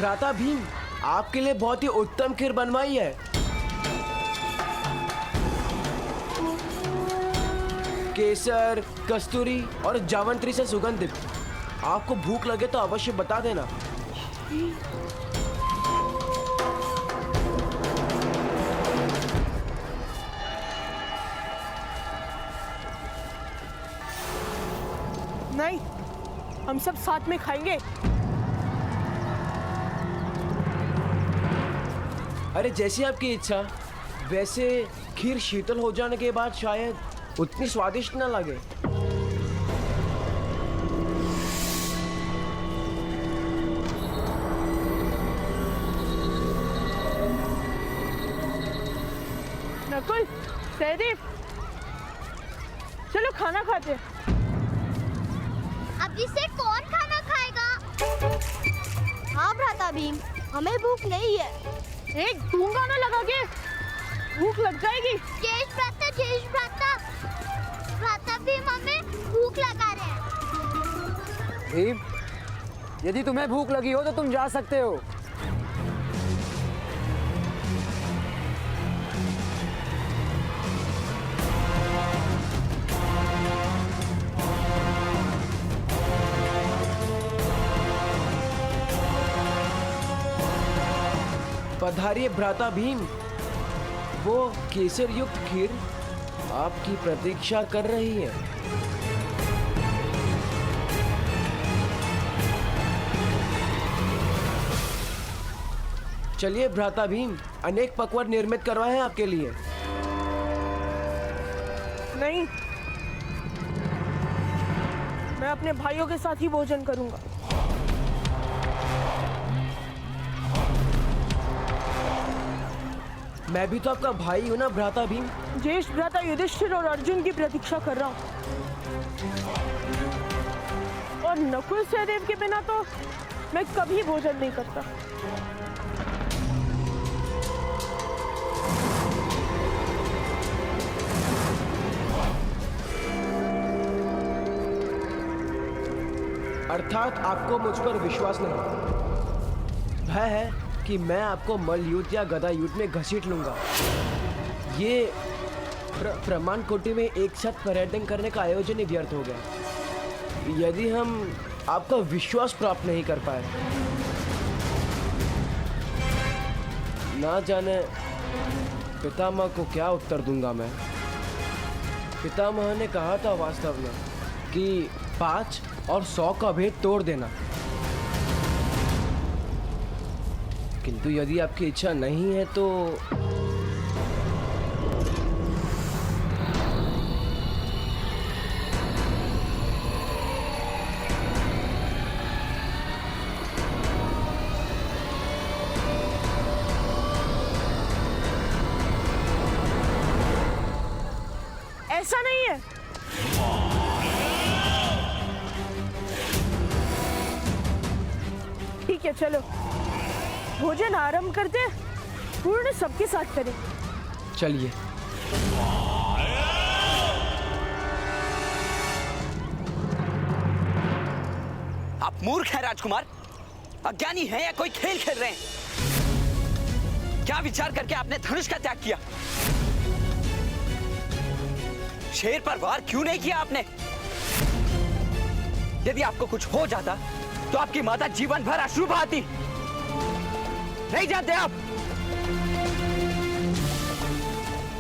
भ्राता भीम, आपके लिए बहुत ही उत्तम खीर बनवाई है। केसर, कस्तूरी और जावंत्री से सुगंधित। आपको भूख लगे तो अवश्य बता देना। नहीं, हम सब साथ में खाएंगे। अरे जैसी आपकी इच्छा। वैसे खीर शीतल हो जाने के बाद शायद उतनी स्वादिष्ट न लगे। नकुल, सहदेव, चलो खाना खाते हैं। अब इसे कौन खाना खाएगा? हाँ भ्राता भीम, हमें भूख नहीं है। एक दूंगा ना लगा के, भूख लग जाएगी। जयेश भ्राता, भ्राता भीम हमें भूख लगा रहे हैं। भीम, यदि तुम्हें भूख लगी हो तो तुम जा सकते हो। पधारिए भ्राता भीम। वो केसर युक्त खीर आपकी प्रतीक्षा कर रही है। चलिए भ्राता भीम, अनेक पकवान निर्मित करवाए हैं आपके लिए। नहीं, मैं अपने भाइयों के साथ ही भोजन करूंगा। मैं भी तो आपका भाई हूं ना भ्राता भीम। ज्येष्ठ भ्राता युधिष्ठिर और अर्जुन की प्रतीक्षा कर रहा हूँ, और नकुल सहदेव के बिना तो मैं कभी भोजन नहीं करता। अर्थात आपको मुझ पर विश्वास नहीं। भय है कि मैं आपको मल्ल युद्ध या गदा युद्ध में घसीट लूंगा। ये प्रमाण कोटि में एक साथ पर्यटन करने का आयोजन ही व्यर्थ हो गया यदि हम आपका विश्वास प्राप्त नहीं कर पाए। ना जाने पितामह को क्या उत्तर दूंगा मैं। पितामह ने कहा था वास्तव में कि 5 और 100 का भेद तोड़ देना, किंतु यदि आपकी इच्छा नहीं है तो ऐसा नहीं है। ठीक है, चलो भोजन आरंभ करते हैं। पूर्ण सबके साथ करें। चलिए। आप मूर्ख हैं राजकुमार, अज्ञानी हैं या कोई खेल खेल रहे हैं? क्या विचार करके आपने धनुष का त्याग किया? शेर पर वार क्यों नहीं किया आपने? यदि आपको कुछ हो जाता तो आपकी माता जीवन भर अश्रु बहाती। नहीं जानते आप?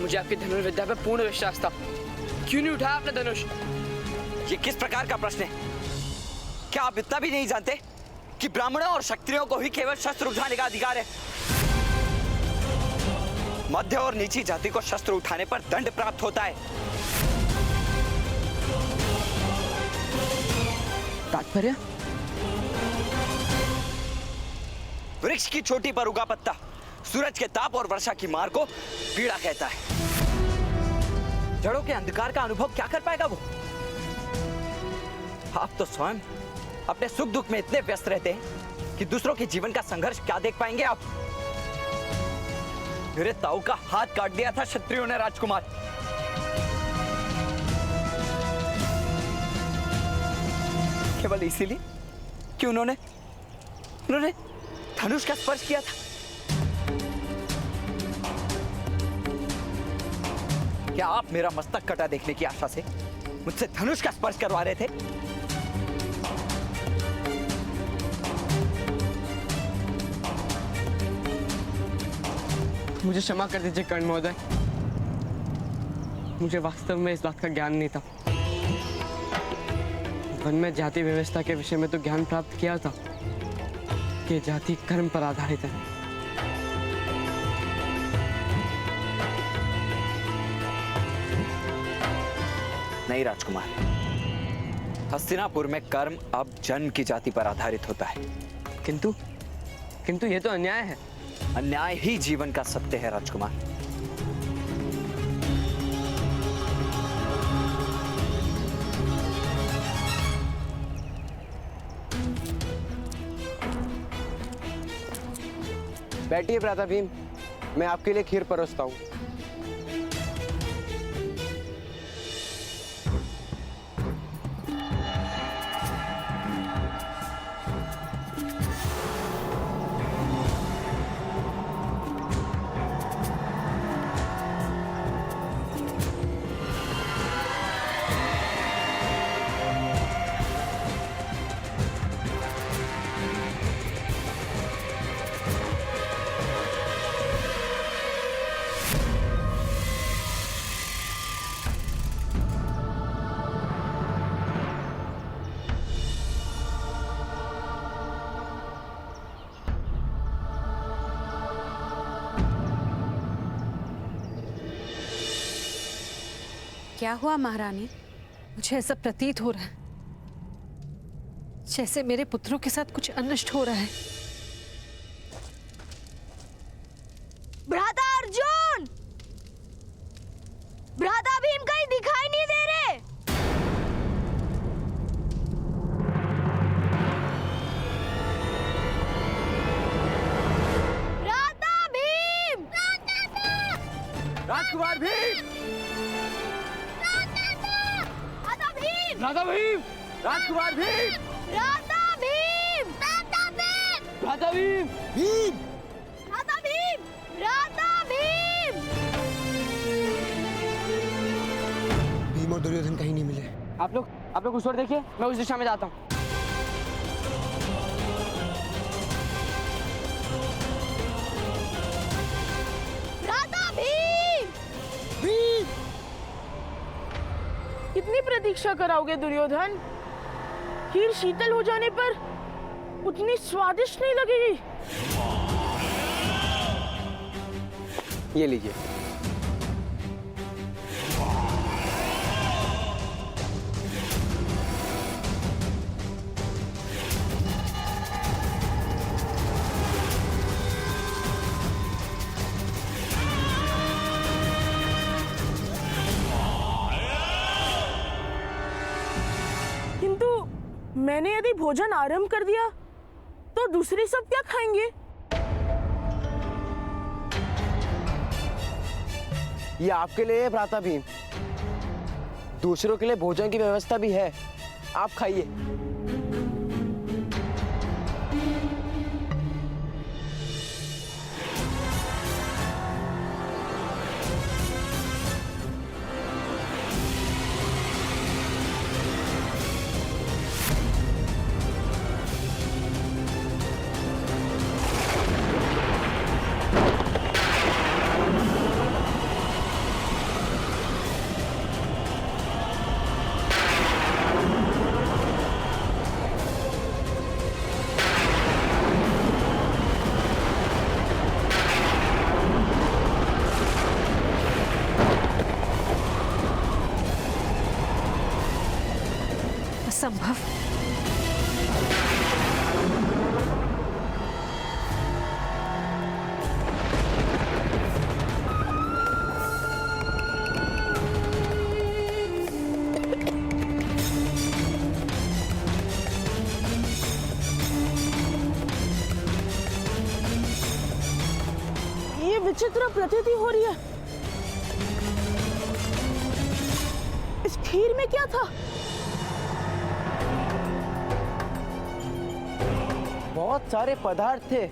मुझे आपकी धनुर्विद्या पर पूर्ण विश्वास था। क्यों नहीं उठाया आपने धनुष? ये किस प्रकार का प्रश्न है? क्या आप इतना भी नहीं जानते कि ब्राह्मणों और क्षत्रियों को ही केवल शस्त्र उठाने का अधिकार है? मध्य और नीची जाति को शस्त्र उठाने पर दंड प्राप्त होता है। तात्पर्य? वृक्ष की चोटी पर उगा पत्ता सूरज के ताप और वर्षा की मार को पीड़ा कहता है। जड़ों के अंधकार का अनुभव क्या कर पाएगा वो? आप तो स्वयं अपने सुख दुख में इतने व्यस्त रहते हैं कि दूसरों के जीवन का संघर्ष क्या देख पाएंगे आप? मेरे ताऊ का हाथ काट दिया था क्षत्रियों ने राजकुमार। केवल इसीलिए कि उन्होंने धनुष का स्पर्श किया था? क्या आप मेरा मस्तक कटा देखने की आशा से मुझसे धनुष का स्पर्श करवा रहे थे? मुझे क्षमा कर दीजिए कर्ण महोदय, मुझे वास्तव में इस बात का ज्ञान नहीं था। वन में जाति व्यवस्था के विषय में तो ज्ञान प्राप्त किया था कि जाति कर्म पर आधारित है। नहीं राजकुमार, हस्तिनापुर में कर्म अब जन्म की जाति पर आधारित होता है। किंतु ये तो अन्याय है। अन्याय ही जीवन का सत्य है राजकुमार। बैठिए भ्राता भीम, मैं आपके लिए खीर परोसता हूँ। क्या हुआ महारानी? मुझे ऐसा प्रतीत हो रहा है जैसे मेरे पुत्रों के साथ कुछ अनिष्ट हो रहा है। भ्राता अर्जुन, भ्राता भीम कहीं दिखाई नहीं दे रहे। भ्राता भीम! राजकुमार भीम! भ्राता भीम! राधा भीम, राजकुमार भीम! भ्राता भीम! भ्राता भीम! राधा भीम, भीम! भ्राता भीम! भ्राता भीम! भीम और दुर्योधन कहीं नहीं मिले। आप लोग उस ओर देखिए, मैं उस दिशा में जाता हूँ। भ्राता भीम! भीम! कितनी प्रतीक्षा कराओगे दुर्योधन? खीर शीतल हो जाने पर उतनी स्वादिष्ट नहीं लगेगी। ये लीजिए। किंतु मैंने यदि भोजन आरंभ कर दिया तो दूसरे सब क्या खाएंगे? ये आपके लिए है भ्राता भीम। दूसरों के लिए भोजन की व्यवस्था भी है, आप खाइए। असंभव। ये विचित्र प्रतीति हो रही है। इस खीर में क्या था? बहुत सारे पदार्थ थे,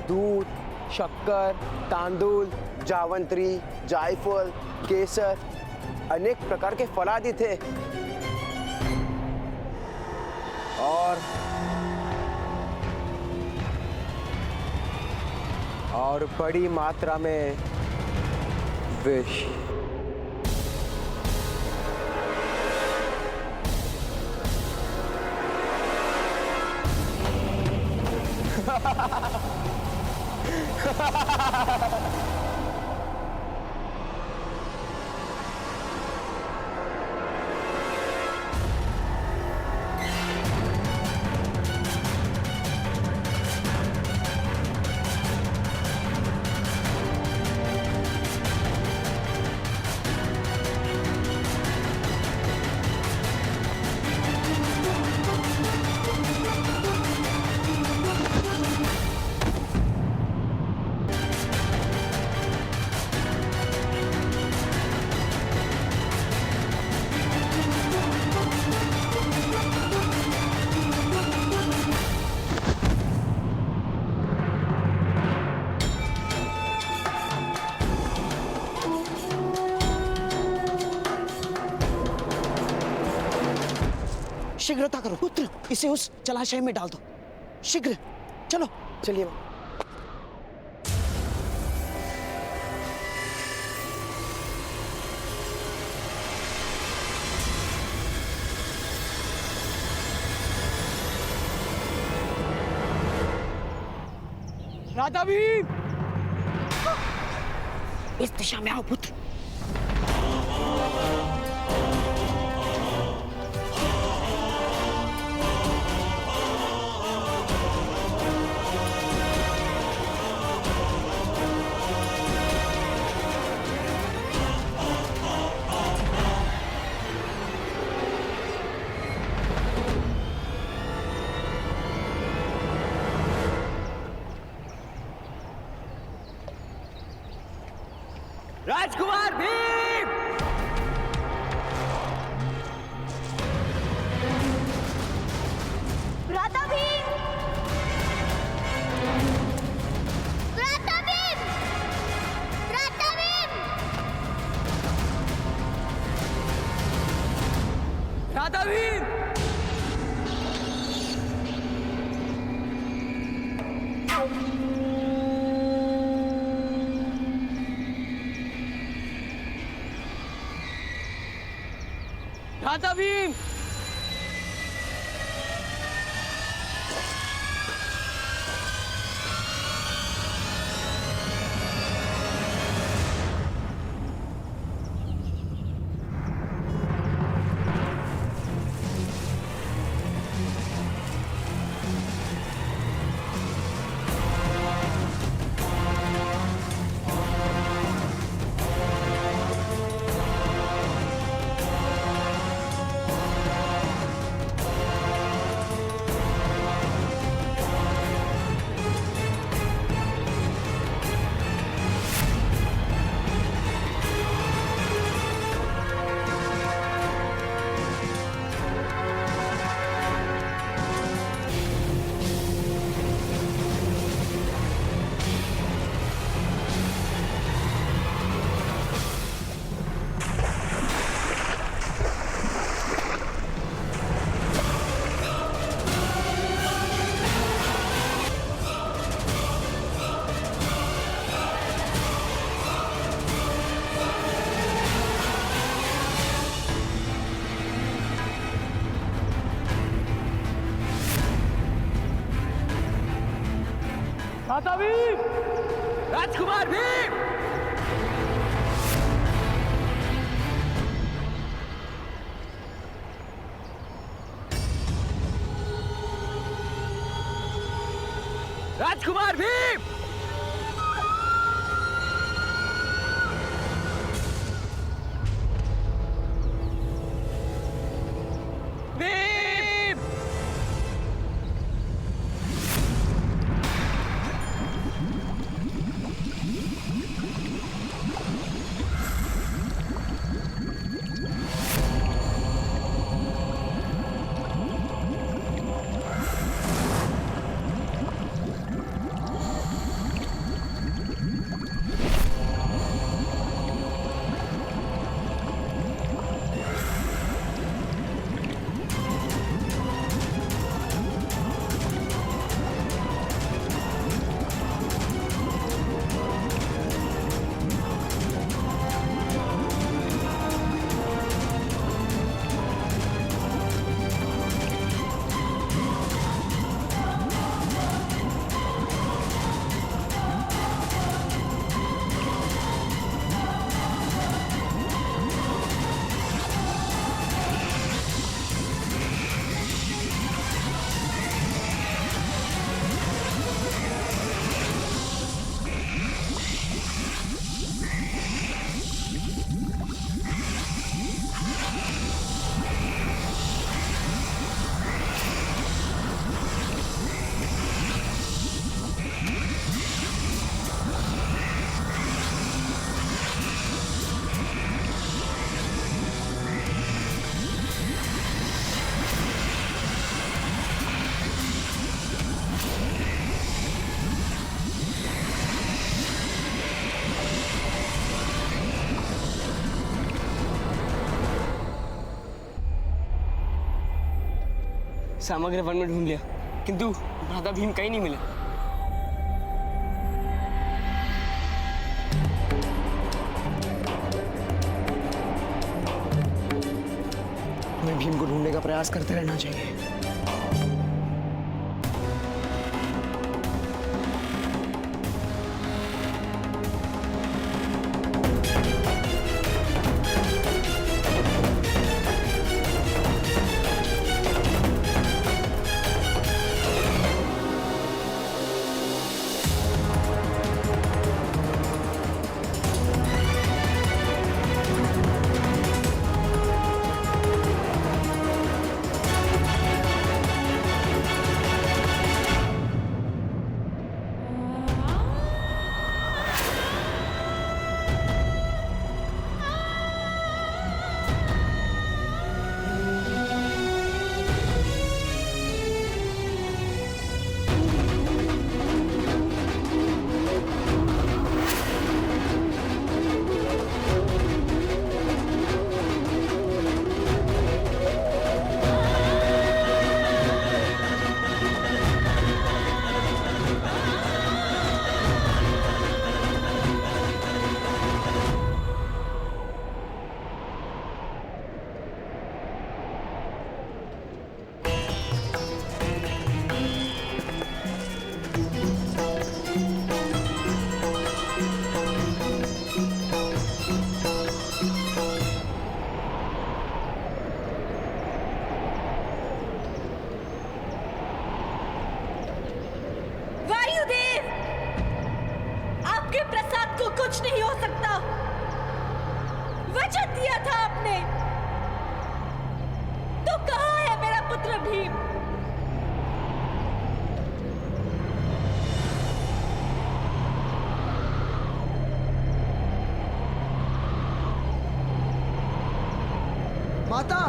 दूध, शक्कर, तांदूळ, जावंत्री, जायफल, केसर, अनेक प्रकार के फल आदि थे। और बड़ी मात्रा में विष। शीघ्रता करो पुत्र, इसे उस जलाशय में डाल दो। शीघ्र चलो। चलिए। राधा भीम, इस दिशा में आओ पुत्र। राजकुमार भीम! भ्राता भीम! भ्राता भीम! भ्राता भीम! राधा भीम! राधा भीम! राधा भीम! राजकुमार भीम! राजकुमार भीम! भीम! सामग्री वन में ढूंढ लिया, किंतु भ्राता भीम कहीं नहीं मिले। हमें भीम को ढूंढने का प्रयास करते रहना चाहिए। वायुदेव, आपके प्रसाद को कुछ नहीं हो सकता। वचन दिया था आपने, तो कहाँ है मेरा पुत्र भीम? माता,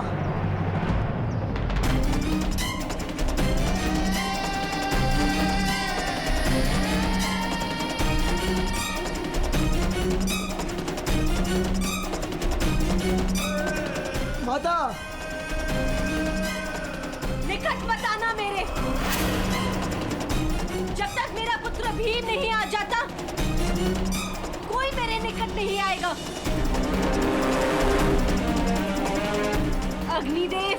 माता, निकट मत आना मेरे। जब तक मेरा पुत्र भीम नहीं आ जाता, कोई मेरे निकट नहीं आएगा। अग्निदेव,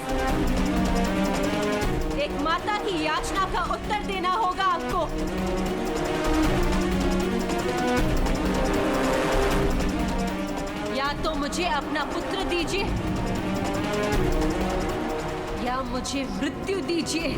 एक माता की याचना का उत्तर देना होगा आपको। या तो मुझे अपना पुत्र दीजिए, या मुझे मृत्यु दीजिए।